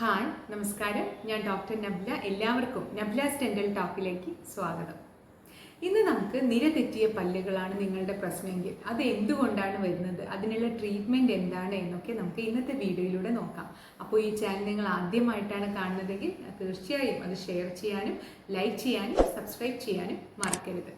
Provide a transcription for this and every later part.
Hi നമസ്കാരം, ഞാൻ doctor നബ്ല. എല്ലാവർക്കും നബ്ലാസ് ഡെന്റൽ ടോക്കിലേക്ക് സ്വാഗതം. ഇന്ന് നമുക്ക് നിര തെറ്റിയ പല്ലുകളാണ് നിങ്ങളുടെ പ്രശ്നമെങ്കിൽ അത് എന്തുകൊണ്ടാണ് വരുന്നത്, അതിനുള്ള ട്രീറ്റ്മെൻറ്റ് എന്താണ് എന്നൊക്കെ നമുക്ക് ഇന്നത്തെ വീഡിയോയിലൂടെ നോക്കാം. അപ്പോൾ ഈ ചാനൽ നിങ്ങൾ ആദ്യമായിട്ടാണ് കാണുന്നതെങ്കിൽ തീർച്ചയായും അത് ഷെയർ ചെയ്യാനും ലൈക്ക് ചെയ്യാനും സബ്സ്ക്രൈബ് ചെയ്യാനും മറക്കരുത്.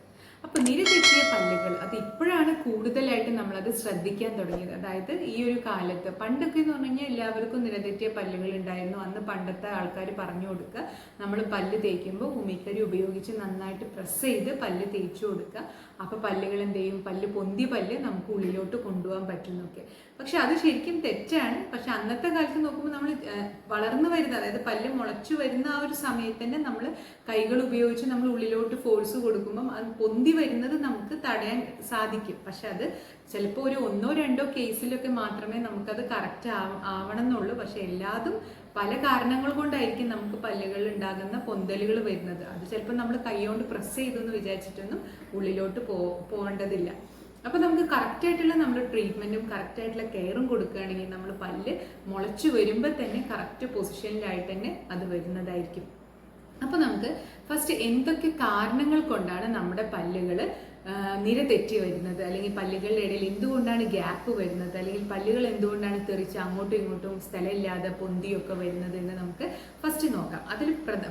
അപ്പോൾ നിര തെറ്റിയ പല്ലുകൾ അത് ഇപ്പോഴാണ് കൂടുതലായിട്ട് നമ്മളത് ശ്രദ്ധിക്കാൻ തുടങ്ങിയത്. അതായത് ഈ ഒരു കാലത്ത് പണ്ടൊക്കെ എന്ന് പറഞ്ഞു കഴിഞ്ഞാൽ എല്ലാവർക്കും നിര തെറ്റിയ പല്ലുകൾ ഉണ്ടായിരുന്നു. അന്ന് പണ്ടത്തെ ആൾക്കാർ പറഞ്ഞു കൊടുക്കുക, നമ്മൾ പല്ല് തേക്കുമ്പോൾ ഉമിക്കരി ഉപയോഗിച്ച് നന്നായിട്ട് പ്രസ് ചെയ്ത് പല്ല് തേച്ചു കൊടുക്കുക. അപ്പോൾ പല്ലുകൾ എന്ത് ചെയ്യും, പൊന്തി പല്ല് നമുക്ക് ഉള്ളിലോട്ട് കൊണ്ടുപോകാൻ പറ്റുന്നൊക്കെ. പക്ഷെ അത് ശരിക്കും തെറ്റാണ്. പക്ഷെ അന്നത്തെ കാലത്ത് നോക്കുമ്പോൾ നമ്മൾ വളർന്നു വരുന്ന, അതായത് പല്ല് മുളച്ചു വരുന്ന ആ ഒരു സമയത്ത് തന്നെ നമ്മൾ കൈകൾ ഉപയോഗിച്ച് നമ്മൾ ഉള്ളിലോട്ട് ഫോഴ്സ് കൊടുക്കുമ്പം അത് പൊന്തി വരുന്നത് നമുക്ക് തടയാൻ സാധിക്കും. പക്ഷെ അത് ചിലപ്പോൾ ഒരു ഒന്നോ രണ്ടോ കേസിലൊക്കെ മാത്രമേ നമുക്കത് കറക്റ്റ് ആവണം എന്നുള്ളൂ. പക്ഷെ എല്ലാതും പല കാരണങ്ങൾ കൊണ്ടായിരിക്കും നമുക്ക് പല്ലുകളിൽ ഉണ്ടാകുന്ന പൊന്തലുകൾ വരുന്നത്. അത് ചിലപ്പോൾ നമ്മൾ കൈകൊണ്ട് പ്രസ് ചെയ്തെന്ന് വിചാരിച്ചിട്ടൊന്നും ഉള്ളിലോട്ട് പോകേണ്ടതില്ല. അപ്പോൾ നമുക്ക് കറക്റ്റായിട്ടുള്ള നമ്മുടെ ട്രീറ്റ്മെൻറ്റും കറക്റ്റായിട്ടുള്ള കെയറും കൊടുക്കുകയാണെങ്കിൽ നമ്മൾ പല്ല് മുളച്ചു വരുമ്പോൾ തന്നെ കറക്റ്റ് പൊസിഷനിലായിട്ട് തന്നെ അത് വരുന്നതായിരിക്കും. അപ്പോൾ നമുക്ക് ഫസ്റ്റ് എന്തൊക്കെ കാരണങ്ങൾ കൊണ്ടാണ് നമ്മുടെ പല്ലുകൾ നിര തെറ്റി വരുന്നത്, അല്ലെങ്കിൽ പല്ലുകളുടെ ഇടയിൽ എന്തുകൊണ്ടാണ് ഗ്യാപ്പ് വരുന്നത്, അല്ലെങ്കിൽ പല്ലുകൾ എന്തുകൊണ്ടാണ് തെറിച്ച് അങ്ങോട്ടും ഇങ്ങോട്ടും സ്ഥലമില്ലാതെ പൊന്തിയൊക്കെ വരുന്നത് എന്ന് നമുക്ക് ഫസ്റ്റ് നോക്കാം. അതിൽ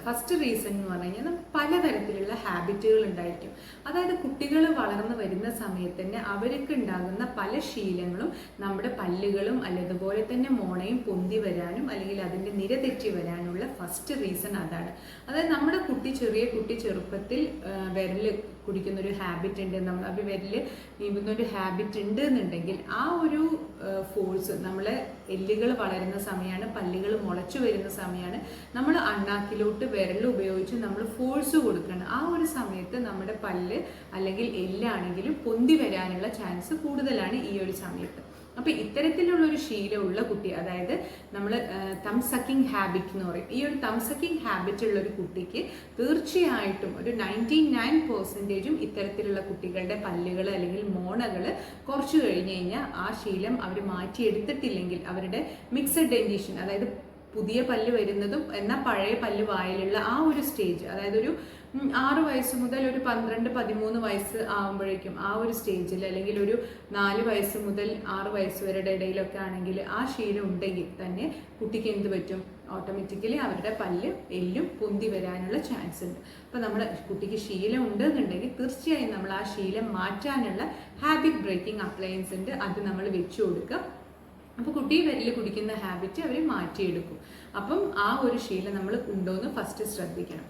ഫസ്റ്റ് റീസൺ എന്ന് പറഞ്ഞു കഴിഞ്ഞാൽ നമുക്ക് പലതരത്തിലുള്ള ഹാബിറ്റുകൾ ഉണ്ടായിരിക്കും. അതായത് കുട്ടികൾ വളർന്നു വരുന്ന സമയത്ത് തന്നെ അവർക്ക് ഉണ്ടാകുന്ന പല ശീലങ്ങളും നമ്മുടെ പല്ലുകളും അതുപോലെ തന്നെ മോണയും പൊന്തി വരാനും അല്ലെങ്കിൽ അതിൻ്റെ നിര തെറ്റി വരാനുള്ള ഫസ്റ്റ് റീസൺ അതാണ്. അതായത് നമ്മുടെ ചെറിയ കുട്ടി ചെറുപ്പത്തിൽ വിരൽ കുടിക്കുന്നൊരു ഹാബിറ്റ് ഉണ്ട്, നമ്മൾ അവർ വിരൽ നീമ്പുന്നൊരു ഹാബിറ്റ് ഉണ്ട് എന്നുണ്ടെങ്കിൽ ആ ഒരു ഫോഴ്സ് നമ്മളെ എല്ലുകൾ വളരുന്ന സമയമാണ്, പല്ലുകൾ മുളച്ചു വരുന്ന സമയമാണ്, നമ്മൾ അണ്ണാക്കിലോട്ട് വിരൽ ഉപയോഗിച്ച് നമ്മൾ ഫോഴ്സ് കൊടുക്കണം. ആ ഒരു സമയത്ത് നമ്മുടെ പല്ല് അല്ലെങ്കിൽ എല്ലാണെങ്കിലും പൊന്തി വരാനുള്ള ചാൻസ് കൂടുതലാണ് ഈ ഒരു സമയത്ത്. അപ്പോൾ ഇത്തരത്തിലുള്ളൊരു ശീലമുള്ള കുട്ടി, അതായത് നമ്മൾ തം സക്കിങ് ഹാബിറ്റ് എന്ന് പറയും, ഈ ഒരു തം സക്കിങ് ഹാബിറ്റ് ഉള്ള ഒരു കുട്ടിക്ക് തീർച്ചയായിട്ടും ഒരു 99% ഇത്തരത്തിലുള്ള കുട്ടികളുടെ പല്ലുകൾ അല്ലെങ്കിൽ മോണകൾ കുറച്ച് കഴിഞ്ഞ് കഴിഞ്ഞാൽ ആ ശീലം അവർ മാറ്റിയെടുത്തിട്ടില്ലെങ്കിൽ അവരുടെ മിക്സഡ് ഡെന്റിഷൻ, അതായത് പുതിയ പല്ല് വരുന്നതും എന്നാൽ പഴയ പല്ല് വായിലുള്ള ആ ഒരു സ്റ്റേജ്, അതായത് ഒരു 6 വയസ്സ് മുതൽ ഒരു 12-13 വയസ്സ് ആകുമ്പോഴേക്കും ആ ഒരു സ്റ്റേജിൽ, അല്ലെങ്കിൽ ഒരു 4 വയസ്സ് മുതൽ 6 വയസ്സ് വരെയുടെ ഇടയിലൊക്കെ ആണെങ്കിൽ ആ ശീലം ഉണ്ടെങ്കിൽ തന്നെ കുട്ടിക്ക് എന്ത് പറ്റും, ഓട്ടോമാറ്റിക്കലി അവരുടെ പല്ല് എല്ലും പൊന്തി വരാനുള്ള ചാൻസ് ഉണ്ട്. അപ്പോൾ നമ്മുടെ കുട്ടിക്ക് ശീലം ഉണ്ടെന്നുണ്ടെങ്കിൽ തീർച്ചയായും നമ്മൾ ആ ശീലം മാറ്റാനുള്ള ഹാബിറ്റ് ബ്രേക്കിംഗ് അപ്ലയൻസ് ഉണ്ട്, അത് നമ്മൾ വെച്ചു കൊടുക്കുക. അപ്പോൾ കുട്ടി വിരൽ കുടിക്കുന്ന ഹാബിറ്റ് അവർ മാറ്റിയെടുക്കും. അപ്പം ആ ഒരു ശീലം നമ്മൾ ഉണ്ടോയെന്ന് ഫസ്റ്റ് ശ്രദ്ധിക്കണം.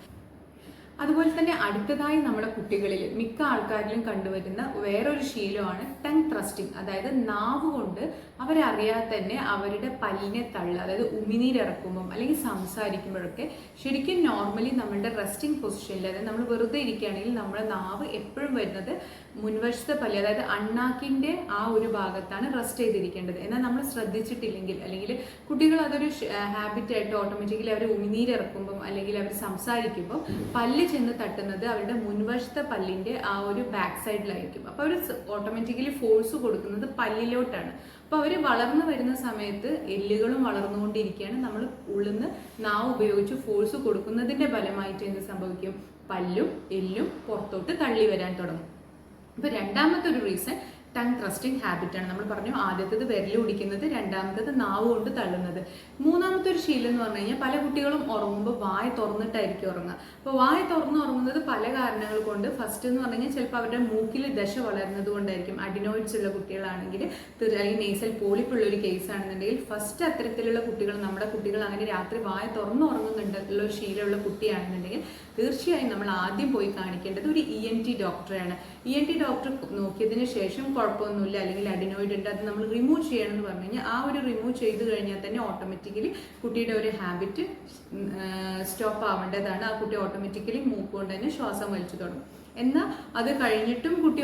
അതുപോലെ തന്നെ അടുത്തതായി നമ്മുടെ കുട്ടികളിൽ മിക്ക ആൾക്കാരിലും കണ്ടുവരുന്ന വേറൊരു ശീലമാണ് ടങ് ത്രസ്റ്റിംഗ്. അതായത് നാവ് കൊണ്ട് അവരറിയാതെ തന്നെ അവരുടെ പല്ലിനെ തള്ളുക. അതായത് ഉമിനീരിറക്കുമ്പം അല്ലെങ്കിൽ സംസാരിക്കുമ്പോഴൊക്കെ ശരിക്കും നോർമലി നമ്മളുടെ റെസ്റ്റിംഗ് പൊസിഷനിൽ, അതായത് നമ്മൾ വെറുതെ ഇരിക്കുകയാണെങ്കിൽ നമ്മുടെ നാവ് എപ്പോഴും വരുന്നത് മുൻവശത്തെ പല്ല്, അതായത് അണ്ണാക്കിൻ്റെ ആ ഒരു ഭാഗത്താണ് റെസ്റ്റ് ചെയ്തിരിക്കേണ്ടത്. എന്നാൽ നമ്മൾ ശ്രദ്ധിച്ചിട്ടില്ലെങ്കിൽ അല്ലെങ്കിൽ കുട്ടികൾ അതൊരു ഹാബിറ്റായിട്ട് ഓട്ടോമാറ്റിക്കലി അവർ ഉമിനീരിറക്കുമ്പം അല്ലെങ്കിൽ അവർ സംസാരിക്കുമ്പോൾ പല്ല് ചെന്ന് തട്ടുന്നത് അവരുടെ മുൻവശത്തെ പല്ലിൻ്റെ ആ ഒരു ബാക്ക് സൈഡിലായിരിക്കും. അപ്പോൾ അവർ ഓട്ടോമാറ്റിക്കലി ഫോഴ്സ് കൊടുക്കുന്നത് പല്ലിലോട്ടാണ്. അപ്പോൾ അവർ വളർന്നു വരുന്ന സമയത്ത് എല്ലുകളും വളർന്നുകൊണ്ടിരിക്കുകയാണ്. നമ്മൾ ഉള്ളിൽ നിന്ന് നാവ് ഉപയോഗിച്ച് ഫോഴ്സ് കൊടുക്കുന്നതിൻ്റെ ഫലമായിട്ട് എന്ത് സംഭവിക്കും, പല്ലും എല്ലും പുറത്തോട്ട് തള്ളി വരാൻ തുടങ്ങും. അപ്പോൾ രണ്ടാമത്തെ ഒരു റീസൺ ടങ് ത്രസ്റ്റിംഗ് ഹാബിറ്റാണ്. നമ്മൾ പറഞ്ഞു ആദ്യത്തേത് വിരൽ കുടിക്കുന്നത്, രണ്ടാമത്തേത് നാവ് കൊണ്ട് തള്ളുന്നത്. മൂന്നാമത്തെ ഒരു ശീലം എന്ന് പറഞ്ഞു കഴിഞ്ഞാൽ പല കുട്ടികളും ഉറങ്ങുമ്പോൾ വായ തുറന്നിട്ടായിരിക്കും ഉറങ്ങുക. അപ്പോൾ വായ തുറന്ന് ഉറങ്ങുന്നത് പല കാരണങ്ങൾ കൊണ്ട്. ഫസ്റ്റ് എന്ന് പറഞ്ഞു കഴിഞ്ഞാൽ ചിലപ്പോൾ അവരുടെ മൂക്കിൽ ദശ വളരുന്നത് കൊണ്ടായിരിക്കും. അഡിനോയിഡ്സ് ഉള്ള കുട്ടികളാണെങ്കിൽ, അല്ലെങ്കിൽ നേസൽ പോളിപ്പുള്ള ഒരു കേസ് ആണെന്നുണ്ടെങ്കിൽ ഫസ്റ്റ് അത്തരത്തിലുള്ള കുട്ടികൾ, നമ്മുടെ കുട്ടികൾ അങ്ങനെ രാത്രി വായ തുറന്ന് ഉറങ്ങുന്നുണ്ടുള്ള ഒരു ശീലമുള്ള കുട്ടിയാണെന്നുണ്ടെങ്കിൽ തീർച്ചയായും നമ്മൾ ആദ്യം പോയി കാണിക്കേണ്ടത് ഒരു ENT ഡോക്ടറെയാണ്. ENT ഡോക്ടർ നോക്കിയതിന് ശേഷം കുഴപ്പമൊന്നുമില്ല അല്ലെങ്കിൽ അഡിനോയിഡ് ഉണ്ട്, അത് നമ്മൾ റിമൂവ് ചെയ്യണമെന്ന് പറഞ്ഞു കഴിഞ്ഞാൽ ആ ഒരു റിമൂവ് ചെയ്ത് കഴിഞ്ഞാൽ തന്നെ ഓട്ടോമാറ്റിക്കലി കുട്ടിയുടെ ഒരു ഹാബിറ്റ് സ്റ്റോപ്പ് ആവേണ്ടതാണ്. ആ കുട്ടി ഓട്ടോമാറ്റിക്കലി മൂക്ക് കൊണ്ട് തന്നെ ശ്വാസം വലിച്ചു തുടങ്ങും. എന്നാൽ അത് കഴിഞ്ഞിട്ടും കുട്ടി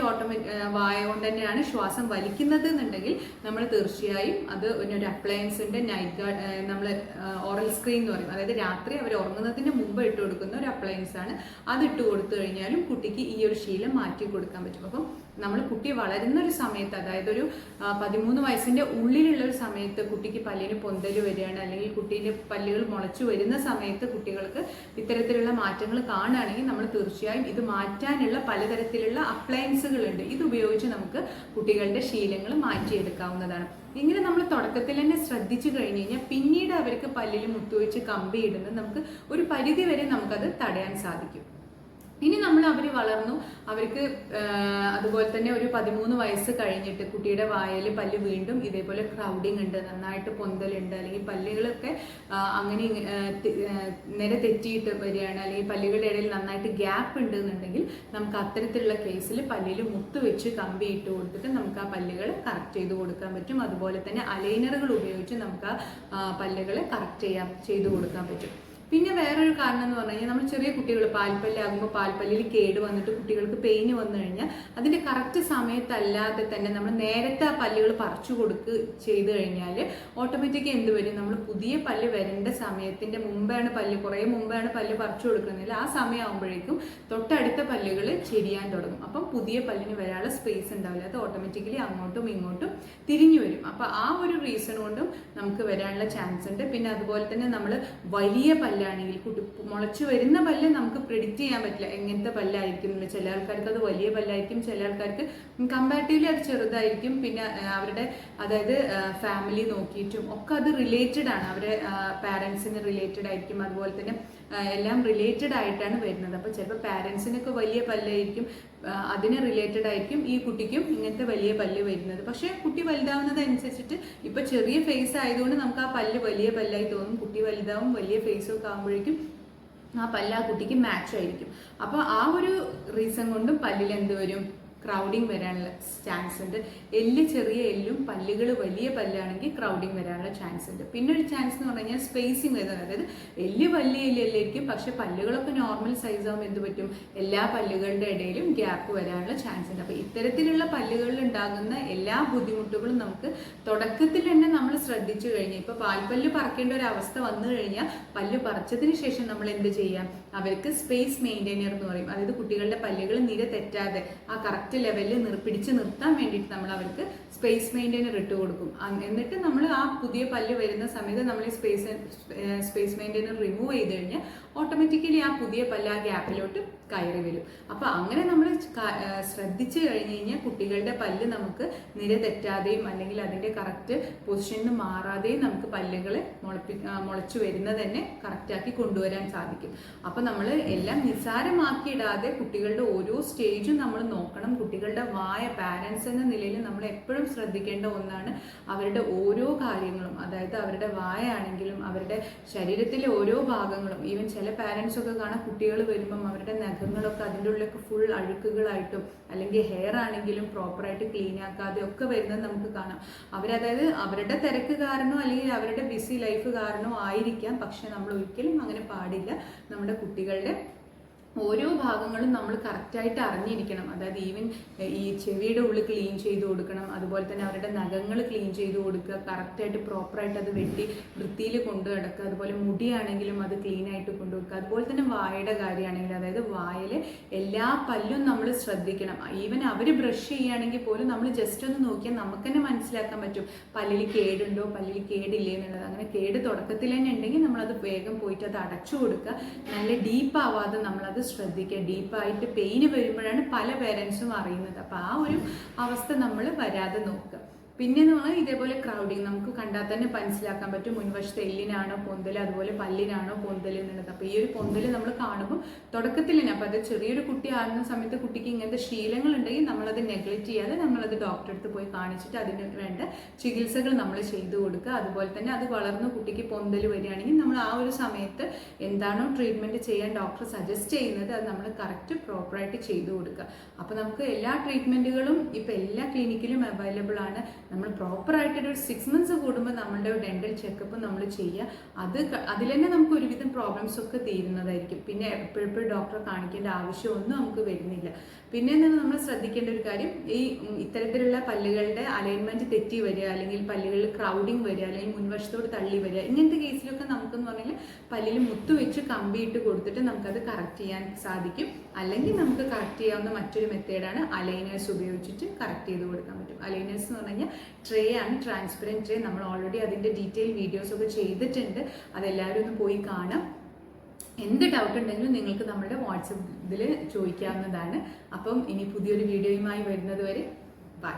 വായ കൊണ്ട് തന്നെയാണ് ശ്വാസം വലിക്കുന്നത് എന്നുണ്ടെങ്കിൽ നമ്മൾ തീർച്ചയായും അത് ഒരു അപ്ലയൻസിൻ്റെ നൈറ്റ് ഗാർഡ്, നമ്മൾ ഓറൽ സ്ക്രീൻ എന്ന് പറയും, അതായത് രാത്രി അവർ ഉറങ്ങുന്നതിന് മുമ്പ് ഇട്ട് കൊടുക്കുന്ന ഒരു അപ്ലയൻസ് ആണ്. അത് ഇട്ട് കൊടുത്തു കഴിഞ്ഞാലും കുട്ടിക്ക് ഈ ഒരു ശീലം മാറ്റി കൊടുക്കാൻ പറ്റും. അപ്പം നമ്മൾ കുട്ടി വളരുന്ന ഒരു സമയത്ത്, അതായത് ഒരു 13 വയസ്സിൻ്റെ ഉള്ളിലുള്ള ഒരു സമയത്ത് കുട്ടിക്ക് പല്ലിന് പൊന്തൽ വരികയാണ്, അല്ലെങ്കിൽ കുട്ടീൻ്റെ പല്ലുകൾ മുളച്ചു വരുന്ന സമയത്ത് കുട്ടികൾക്ക് ഇത്തരത്തിലുള്ള മാറ്റങ്ങൾ കാണുകയാണെങ്കിൽ നമ്മൾ തീർച്ചയായും ഇത് മാറ്റാനുള്ള പലതരത്തിലുള്ള അപ്ലയൻസുകളുണ്ട്. ഇത് ഉപയോഗിച്ച് നമുക്ക് കുട്ടികളുടെ ശീലങ്ങൾ മാറ്റിയെടുക്കാവുന്നതാണ്. ഇങ്ങനെ നമ്മൾ തുടക്കത്തിൽ തന്നെ ശ്രദ്ധിച്ചു കഴിഞ്ഞ് കഴിഞ്ഞാൽ പിന്നീട് അവർക്ക് പല്ലിൽ മുത്തുവെച്ച് കമ്പി ഇടുന്നത് നമുക്ക് ഒരു പരിധി വരെ നമുക്കത് തടയാൻ സാധിക്കും. ഇനി അവർ വളർന്നു, അവർക്ക് അതുപോലെ തന്നെ ഒരു 13 വയസ്സ് കഴിഞ്ഞിട്ട് കുട്ടിയുടെ വായിൽ പല്ല് വീണ്ടും ഇതേപോലെ ക്രൗഡിങ് ഉണ്ട്, നന്നായിട്ട് പൊന്തലുണ്ട്, അല്ലെങ്കിൽ പല്ലുകളൊക്കെ അങ്ങനെ നിര തെറ്റിയിട്ട് വരികയാണ്, അല്ലെങ്കിൽ പല്ലുകളുടെ ഇടയിൽ നന്നായിട്ട് ഗ്യാപ്പ് ഉണ്ട് എന്നുണ്ടെങ്കിൽ നമുക്ക് അത്തരത്തിലുള്ള കേസിൽ പല്ലിൽ മുത്ത് വെച്ച് കമ്പി ഇട്ട് കൊടുത്തിട്ട് നമുക്ക് ആ പല്ലുകൾ കറക്റ്റ് ചെയ്ത് കൊടുക്കാൻ പറ്റും. അതുപോലെ തന്നെ അലൈനറുകൾ ഉപയോഗിച്ച് നമുക്ക് ആ പല്ലുകൾ കറക്റ്റ് ചെയ്ത് കൊടുക്കാൻ പറ്റും. പിന്നെ വേറൊരു കാരണം എന്ന് പറഞ്ഞു കഴിഞ്ഞാൽ നമ്മൾ ചെറിയ കുട്ടികൾ പാൽപ്പല്ലാകുമ്പോൾ പാൽപ്പല്ലിൽ കേട് വന്നിട്ട് കുട്ടികൾക്ക് പെയിന് വന്നു കഴിഞ്ഞാൽ അതിൻ്റെ കറക്റ്റ് സമയത്തല്ലാതെ തന്നെ നമ്മൾ നേരത്തെ ആ പല്ലുകൾ പറിച്ചു ചെയ്ത് കഴിഞ്ഞാൽ ഓട്ടോമാറ്റിക് എന്ത് വരും, നമ്മൾ പുതിയ പല്ല് വരേണ്ട സമയത്തിൻ്റെ മുമ്പാണ് കുറേ മുമ്പാണ് പല്ല് പറിച്ചു കൊടുക്കുന്നത്, ആ സമയമാകുമ്പോഴേക്കും തൊട്ടടുത്ത പല്ലുകൾ ചെരിയാൻ തുടങ്ങും. അപ്പം പുതിയ പല്ലിന് വരാനുള്ള സ്പേസ് ഉണ്ടാവില്ല, അത് ഓട്ടോമാറ്റിക്കലി അങ്ങോട്ടും ഇങ്ങോട്ടും തിരിഞ്ഞു വരും. അപ്പം ആ ഒരു റീസൺ കൊണ്ടും നമുക്ക് വരാനുള്ള ചാൻസ് ഉണ്ട്. പിന്നെ അതുപോലെ തന്നെ നമ്മൾ വലിയ പല്ലാണെങ്കിൽ മുളച്ചു വരുന്ന പല്ല് നമുക്ക് പ്രെഡിക്റ്റ് ചെയ്യാൻ പറ്റില്ല എങ്ങനത്തെ പല്ലായിരിക്കും. ചില ആൾക്കാർക്ക് അത് വലിയ പല്ലായിരിക്കും, ചില ആൾക്കാർക്ക് കമ്പാരിറ്റീവ്ലി അത് ചെറുതായിരിക്കും. പിന്നെ അവരുടെ അതായത് ഫാമിലി നോക്കിയിട്ടും ഒക്കെ അത് റിലേറ്റഡ് ആണ്, അവരുടെ പാരൻസിന് റിലേറ്റഡ് ആയിരിക്കും, അതുപോലെ തന്നെ എല്ലാം റിലേറ്റഡ് ആയിട്ടാണ് വരുന്നത്. അപ്പോൾ ചിലപ്പോൾ പാരൻസിനൊക്കെ വലിയ പല്ലായിരിക്കും, അതിന് റിലേറ്റഡ് ആയിരിക്കും ഈ കുട്ടിക്കും ഇങ്ങനത്തെ വലിയ പല്ല് വരുന്നത്. പക്ഷേ കുട്ടി വലുതാവുന്നതനുസരിച്ചിട്ട് ഇപ്പോൾ ചെറിയ ഫേസ് ആയതുകൊണ്ട് നമുക്ക് ആ പല്ല് വലിയ പല്ലായി തോന്നും, കുട്ടി വലുതാവും വലിയ ഫേസൊക്കെ ആകുമ്പോഴേക്കും ആ പല്ല് ആ കുട്ടിക്ക് മാച്ച് ആയിരിക്കും. അപ്പോൾ ആ ഒരു റീസൺ കൊണ്ടും പല്ലിൽ എന്ത് വരും, ക്രൗഡിങ് വരാനുള്ള ചാൻസ് ഉണ്ട്. ചെറിയ എല്ലും പല്ലുകൾ വലിയ പല്ലാണെങ്കിൽ ക്രൗഡിങ് വരാനുള്ള ചാൻസ് ഉണ്ട്. പിന്നെ ഒരു ചാൻസ് എന്ന് പറഞ്ഞു കഴിഞ്ഞാൽ സ്പേസിങ് വരുന്നത്, അതായത് വലിയ എല്ലായിരിക്കും പക്ഷെ പല്ലുകളൊക്കെ നോർമൽ സൈസ് ആകുമ്പോൾ എന്ത് പറ്റും, എല്ലാ പല്ലുകളുടെ ഇടയിലും ഗ്യാപ്പ് വരാനുള്ള ചാൻസ് ഉണ്ട്. അപ്പോൾ ഇത്തരത്തിലുള്ള പല്ലുകളിൽ ഉണ്ടാകുന്ന എല്ലാ ബുദ്ധിമുട്ടുകളും നമുക്ക് തുടക്കത്തിൽ തന്നെ നമ്മൾ ശ്രദ്ധിച്ചു കഴിഞ്ഞാൽ, ഇപ്പോൾ പാൽപ്പല്ല് പറിക്കേണ്ട ഒരു അവസ്ഥ വന്നു കഴിഞ്ഞാൽ പല്ല് പറിച്ചതിന് ശേഷം നമ്മൾ എന്ത് ചെയ്യാം, അവർക്ക് സ്പേസ് മെയിൻറ്റെയിനർ എന്ന് പറയും, അതായത് കുട്ടികളുടെ പല്ലുകൾ നിര തെറ്റാതെ ആ കറക്റ്റ് ലെവലിൽ പിടിച്ച് നിർത്താൻ വേണ്ടിയിട്ട് നമ്മൾ അവർക്ക് സ്പേസ് മെയിൻറ്റെയിനർ ഇട്ട് കൊടുക്കും. എന്നിട്ട് നമ്മൾ ആ പുതിയ പല്ല് വരുന്ന സമയത്ത് നമ്മൾ ഈ സ്പേസ് മെയിൻറ്റെയിനർ റിമൂവ് ചെയ്ത് കഴിഞ്ഞാൽ ഓട്ടോമാറ്റിക്കലി ആ പുതിയ പല്ല് ആ ഗ്യാപ്പിലോട്ട് കയറി വരും. അപ്പോൾ അങ്ങനെ നമ്മൾ ശ്രദ്ധിച്ചു കഴിഞ്ഞ് കഴിഞ്ഞാൽ കുട്ടികളുടെ പല്ല് നമുക്ക് നിര തെറ്റാതെയും അല്ലെങ്കിൽ അതിൻ്റെ കറക്റ്റ് പൊസിഷനിൽ മാറാതെയും നമുക്ക് പല്ലുകളെ മുളച്ചു വരുന്നത് തന്നെ കറക്റ്റാക്കി കൊണ്ടുവരാൻ സാധിക്കും. അപ്പോൾ നമ്മൾ എല്ലാം നിസ്സാരമാക്കിയിടാതെ കുട്ടികളുടെ ഓരോ സ്റ്റേജും നമ്മൾ നോക്കണം. കുട്ടികളുടെ പാരൻസ് എന്ന നിലയിൽ നമ്മൾ എപ്പോഴും ശ്രദ്ധിക്കേണ്ട ഒന്നാണ് അവരുടെ ഓരോ കാര്യങ്ങളും, അതായത് അവരുടെ ആണെങ്കിലും അവരുടെ ശരീരത്തിലെ ഓരോ ഭാഗങ്ങളും. ഈവൻ ചില പാരൻസ് ഒക്കെ കാണാൻ കുട്ടികൾ വരുമ്പം അവരുടെ നഖങ്ങളൊക്കെ അതിൻ്റെ ഉള്ളിലൊക്കെ ഫുൾ അഴുക്കുകളായിട്ടും അല്ലെങ്കിൽ ഹെയർ ആണെങ്കിലും പ്രോപ്പറായിട്ട് ക്ലീൻ ആക്കാതെ ഒക്കെ വരുന്നത് നമുക്ക് കാണാം. അവരതായത് അവരുടെ തിരക്ക് കാരണമോ അല്ലെങ്കിൽ അവരുടെ ബിസി ലൈഫ് കാരണമോ ആയിരിക്കാം, പക്ഷെ നമ്മൾ ഒരിക്കലും അങ്ങനെ പാടില്ല. നമ്മുടെ കുട്ടികളുടെ ഓരോ ഭാഗങ്ങളും നമ്മൾ കറക്റ്റായിട്ട് അറിഞ്ഞിരിക്കണം. അതായത് ഈവൻ ഈ ചെവിയുടെ ഉള്ളിൽ ക്ലീൻ ചെയ്ത് കൊടുക്കണം, അതുപോലെ തന്നെ അവരുടെ നഖങ്ങൾ ക്ലീൻ ചെയ്ത് കൊടുക്കുക, കറക്റ്റായിട്ട് പ്രോപ്പറായിട്ട് അത് വെട്ടി വൃത്തിയിൽ കൊണ്ടു നടക്കുക. അതുപോലെ മുടിയാണെങ്കിലും അത് ക്ലീനായിട്ട് കൊണ്ടുവെക്കുക. അതുപോലെ തന്നെ വായയുടെ കാര്യമാണെങ്കിൽ, അതായത് വായിൽ എല്ലാ പല്ലും നമ്മൾ ശ്രദ്ധിക്കണം. ഈവൻ അവർ ബ്രഷ് ചെയ്യുകയാണെങ്കിൽ പോലും നമ്മൾ ജസ്റ്റ് ഒന്ന് നോക്കിയാൽ നമുക്ക് തന്നെ മനസ്സിലാക്കാൻ പറ്റും പല്ലിൽ കേടുണ്ടോ പല്ലിൽ കേടില്ലേ എന്നുള്ളത്. അങ്ങനെ കേട് തുടക്കത്തിൽ തന്നെ ഉണ്ടെങ്കിൽ നമ്മളത് വേഗം പോയിട്ട് അത് അടച്ചു കൊടുക്കുക. നല്ല ഡീപ്പാവാതെ നമ്മളത് ശ്രദ്ധിക്കുക. ഡീപ്പായിട്ട് പെയിന് വരുമ്പോഴാണ് പല പേരൻസും അറിയുന്നത്. അപ്പോൾ ആ ഒരു അവസ്ഥ നമ്മൾ വരാതെ നോക്കുക. പിന്നെന്ന് പറഞ്ഞാൽ ഇതേപോലെ ക്രൗഡിങ് നമുക്ക് കണ്ടാൽ തന്നെ മനസ്സിലാക്കാൻ പറ്റും മുൻവശത്തെ എല്ലിനാണോ പൊന്തൽ, അതുപോലെ പല്ലിനാണോ പൊന്തൽ എന്നുള്ളത്. അപ്പോൾ ഈ ഒരു പൊന്തൽ നമ്മൾ കാണുമ്പോൾ തുടക്കത്തിൽ തന്നെ, അപ്പോൾ അത് ചെറിയൊരു കുട്ടി ആകുന്ന സമയത്ത് കുട്ടിക്ക് ഇങ്ങനത്തെ ശീലങ്ങൾ ഉണ്ടെങ്കിൽ നമ്മളത് നെഗ്ലക്റ്റ് ചെയ്യാതെ നമ്മളത് ഡോക്ടറെ അടുത്ത് പോയി കാണിച്ചിട്ട് അതിന് വേണ്ട ചികിത്സകൾ നമ്മൾ ചെയ്തു കൊടുക്കുക. അതുപോലെ തന്നെ അത് വളർന്ന് കുട്ടിക്ക് പൊന്തൽ വരികയാണെങ്കിൽ നമ്മൾ ആ ഒരു സമയത്ത് എന്താണോ ട്രീറ്റ്മെൻറ്റ് ചെയ്യാൻ ഡോക്ടർ സജസ്റ്റ് ചെയ്യുന്നത് അത് നമ്മൾ കറക്റ്റ് പ്രോപ്പറായിട്ട് ചെയ്തു കൊടുക്കുക. അപ്പോൾ നമുക്ക് എല്ലാ ട്രീറ്റ്മെൻറ്റുകളും ഇപ്പോൾ എല്ലാ ക്ലിനിക്കിലും അവൈലബിൾ ആണ്. നമ്മൾ പ്രോപ്പറായിട്ടൊരു 6 months കൂടുമ്പോൾ നമ്മളുടെ ഡെൻ്റൽ ചെക്കപ്പ് നമ്മൾ ചെയ്യുക. അതിൽ തന്നെ നമുക്ക് ഒരുവിധം പ്രോബ്ലംസ് ഒക്കെ തീരുന്നതായിരിക്കും. പിന്നെ എപ്പോഴെപ്പോഴും ഡോക്ടറെ കാണിക്കേണ്ട ആവശ്യമൊന്നും നമുക്ക് വരുന്നില്ല. പിന്നെ നമ്മൾ ശ്രദ്ധിക്കേണ്ട ഒരു കാര്യം, ഈ ഇത്തരത്തിലുള്ള പല്ലുകളുടെ അലൈൻമെൻറ്റ് തെറ്റി വരിക, അല്ലെങ്കിൽ പല്ലുകളിൽ ക്രൗഡിങ് വരിക, അല്ലെങ്കിൽ മുൻവശത്തോട് തള്ളി വരിക, ഇങ്ങനത്തെ കേസിലൊക്കെ നമുക്കെന്ന് പറഞ്ഞാൽ പല്ലിൽ മുത്ത് വെച്ച് കമ്പിയിട്ട് കൊടുത്തിട്ട് നമുക്കത് കറക്റ്റ് ചെയ്യാൻ സാധിക്കും. അല്ലെങ്കിൽ നമുക്ക് കറക്റ്റ് ചെയ്യാവുന്ന മറ്റൊരു മെത്തേഡാണ് അലൈനേഴ്സ് ഉപയോഗിച്ചിട്ട് കറക്റ്റ് ചെയ്ത് കൊടുക്കാൻ പറ്റും. അലൈനേഴ്സ് എന്ന് പറഞ്ഞു കഴിഞ്ഞാൽ ട്രേ ആണ്, ട്രാൻസ്പെറൻറ്റ് ട്രേ. നമ്മൾ ഓൾറെഡി അതിൻ്റെ ഡീറ്റെയിൽ വീഡിയോസ് ഒക്കെ ചെയ്തിട്ടുണ്ട്, അതെല്ലാവരും ഒന്ന് പോയി കാണാം. എന്ത് ഡൗട്ട് ഉണ്ടെങ്കിലും നിങ്ങൾക്ക് നമ്മുടെ വാട്സപ്പ് ഇതിൽ ചോദിക്കാവുന്നതാണ്. അപ്പം ഇനി പുതിയൊരു വീഡിയോയുമായി വരുന്നത് വരെ ബൈ.